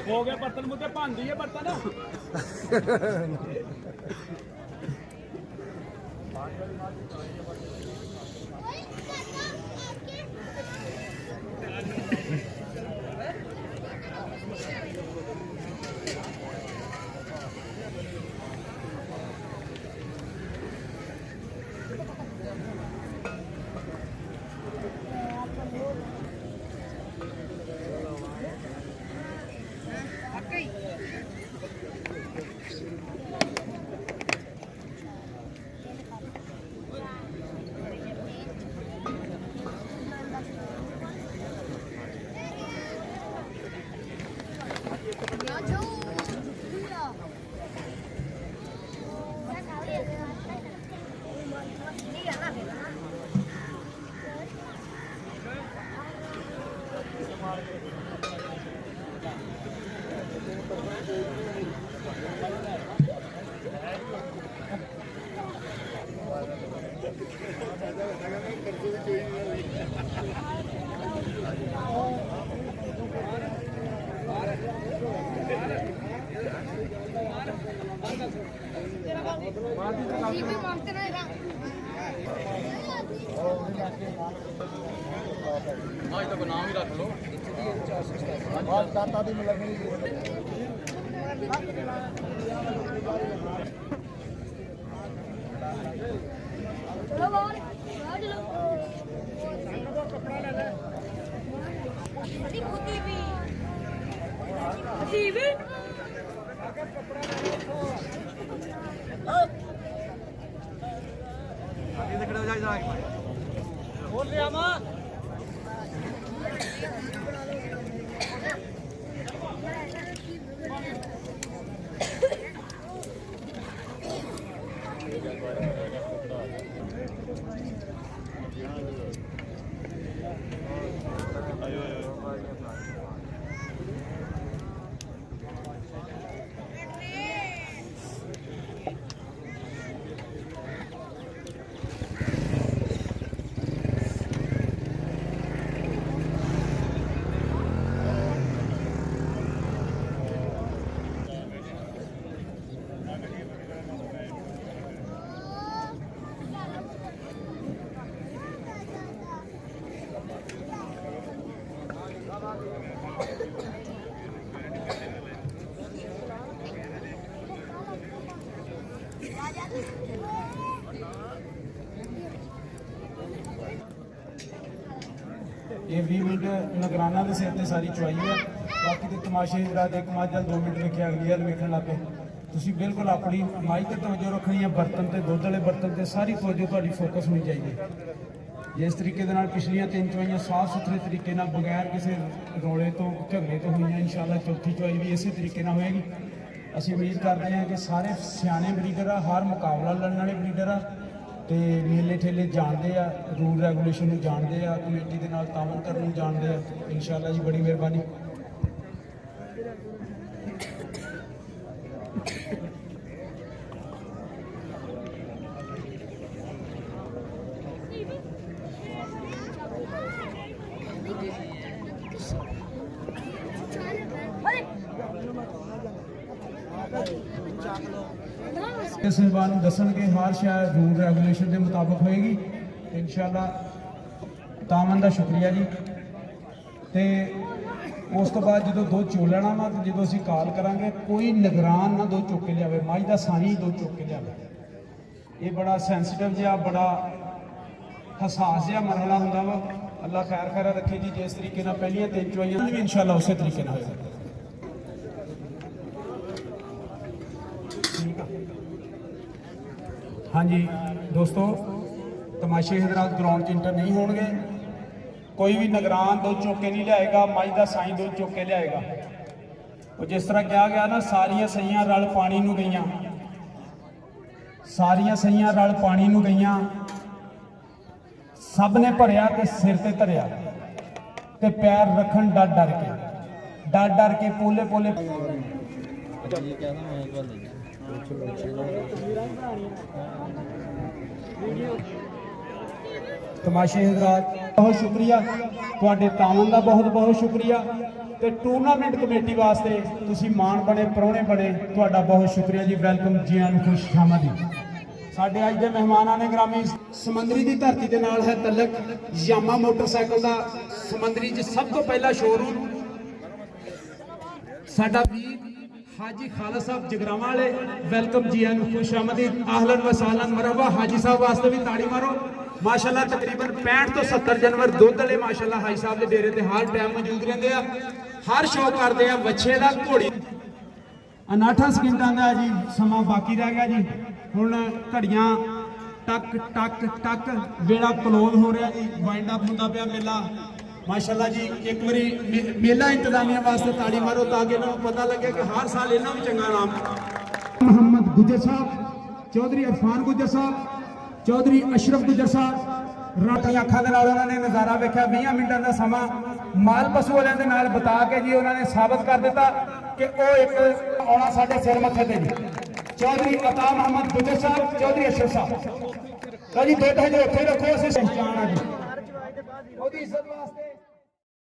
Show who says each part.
Speaker 1: हो गया बर्तन मुझे भांदी है बर्तन आज तक नाम ही रख लो बोल रहे हम ये 20 मिनट नगराना के सिर से सारी चुआई है बाकी तो तमाशे रात एक मझ 2 मिनट वेखे अगली वाल वेखन लग पे तुसीं बिल्कुल अपनी माई ते तवज्जो रखनी है बर्तन ते दुध वाले बर्तन ते सारी तवज्जो तुहाडी फोकस होनी चाहिए जिस तरीके दे नाल पिछलियां 3 चुआइयां साफ सुथरे तरीके नाल बगैर किसी रौले तो झगड़े तो हुई इंशाअल्लाह चौथी चुआई भी इसी तरीके नाल होएगी असीं उम्मीद करते हैं कि सारे सियाने ब्रीडर आ हर मुकाबला लड़न वाले ब्रीडर आ ते मेले ठेले जानते हैं रूल रेगूलेशन जानते हैं कमेटी के नाल तामन करने जानते हैं इंशाअल्लाह जी बड़ी मेहरबानी साहबान दसणगे हर शायद रूल रेगूलेशन के मुताबिक होएगी इंशाअल्लाह तामन का शुक्रिया जी तो उस तो बाद जो दो चोलना वा तो जो असीं कॉल करांगे कोई निगरान ना दो चुक के लिया मझ का साई दो चुक के लिया ये बड़ा सेंसिटिव जिहा बड़ा हसास जिहा मरहला हुंदा वा अल्लाह खैर खैरा रखे जी जिस तरीके नाल पहलियां 3 चुआइयां भी इंशाअल्लाह उस तरीके नाल होएगा हाँ जी दोस्तों ਤਮਾਸ਼ੇ ਹਜ਼ਰਾਤ ਗਰਾਊਂਡ 'ਚ ਇੰਟਰ ਨਹੀਂ ਹੋਣਗੇ। ਕੋਈ ਵੀ ਨਿਗਰਾਨ ਦੁੱਧ ਚੁੱਕ ਕੇ ਨਹੀਂ ਲਿਆਏਗਾ, ਮੱਝ ਦਾ ਸਾਈਂ ਦੁੱਧ ਚੁੱਕ ਕੇ ਲਿਆਏਗਾ। ਉਹ ਜਿਸ ਤਰ੍ਹਾਂ ਕਿਹਾ ਗਿਆ ਨਾ, ਸਾਰੀਆਂ ਸਈਆਂ ਰਲ ਪਾਣੀ ਨੂੰ ਗਈਆਂ, ਸਾਰੀਆਂ ਸਈਆਂ ਰਲ ਪਾਣੀ ਨੂੰ ਗਈਆਂ, ਸਭ ਨੇ ਭਰਿਆ ਤੇ ਸਿਰ ਤੇ ਧਰਿਆ ਤੇ ਪੈਰ ਰੱਖਣ ਡਰ ਡਰ ਕੇ ਪੋਲੇ ਪੋਲੇ। ਤਮਾਸ਼ੇ ਹਜ਼ਰਾਤ ਬਹੁਤ ਸ਼ੁਕਰੀਆ ਤੁਹਾਡੇ ਤਾਵਨ ਦਾ, ਬਹੁਤ ਬਹੁਤ ਸ਼ੁਕਰੀਆ। ਤੇ ਟੂਰਨਾਮੈਂਟ ਕਮੇਟੀ ਵਾਸਤੇ ਤੁਸੀਂ ਮਾਣ ਬਣੇ, ਪ੍ਰਾਹੁਣੇ ਬਣੇ, ਤੁਹਾਡਾ ਬਹੁਤ ਸ਼ੁਕਰੀਆ ਜੀ। ਵੈਲਕਮ, ਜੀ ਆਇਆਂ ਨੂੰ, ਖੁਸ਼ ਆਮਦੀਦ। ਸਾਡੇ ਅੱਜ ਦੇ ਮਹਿਮਾਨਾਂ ਨੇ ਗ੍ਰਾਮੀ ਸਮੁੰਦਰੀ ਦੀ ਧਰਤੀ ਦੇ ਨਾਲ ਹੈ ਤਲਕ। ਯਾਮਾ ਮੋਟਰਸਾਈਕਲ ਦਾ ਸਮੁੰਦਰੀ 'ਚ ਸਭ ਤੋਂ ਪਹਿਲਾ ਸ਼ੋਰੂਮ ਸਾਡਾ ਵੀਰ ਹਾਜੀ ਖਾਲਦ ਸਾਹਿਬ ਜਗਰਾਵਾਂ ਵਾਲੇ। ਵੈਲਕਮ, ਜੀ ਆਇਆਂ ਨੂੰ, ਖੁਸ਼ ਆਮਦੀਦ, ਆਹਲਨ व सहलन मरहबा। ਹਾਜੀ ਸਾਹਿਬ ਵਾਸਤੇ ਵੀ ਤਾੜੀ ਮਾਰੋ। माशाल्लाह तकरीबन 65 तो 70 जानवर दुध वाले माशाल्लाह हाजी साहब के डेरे ते हर टाइम मौजूद रहंदे आ, हर शो करते हैं बच्चे का घोड़ी। 59 सेकंडां दा जी समा बाकी रह गया जी। हुण घड़ियां टक टक टक बेड़ा क्लोज हो रहा जी, वाइंड अप होंदा पिया मेला माशाल्लाह जी। एक बारी मेला इंतजामिया वास्ते ताड़ी मारो ताकि इन्हां नूं पता लगे कि हर साल इन्हां भी चंगा नाम। मोहम्मद गुजर साहब, चौधरी इरफान गुजर साहब, चौधरी अशरफ गुजर साहब राती अखां दे नाल उन्होंने नज़ारा वेख्या। 20 मिनटां दा समा माल पशु वालियां दे नाल बिता के जी उन्होंने साबित कर दिता कि वो एक आउणा साडे सिर मत्थे ते जी। चौधरी अता मोहम्मद गुजर साहब, चौधरी अशरफ साहब, तो जी दुध हजे उत्थे रखो, असीं पहचान आ जी ओदी इज्जत वास्ते।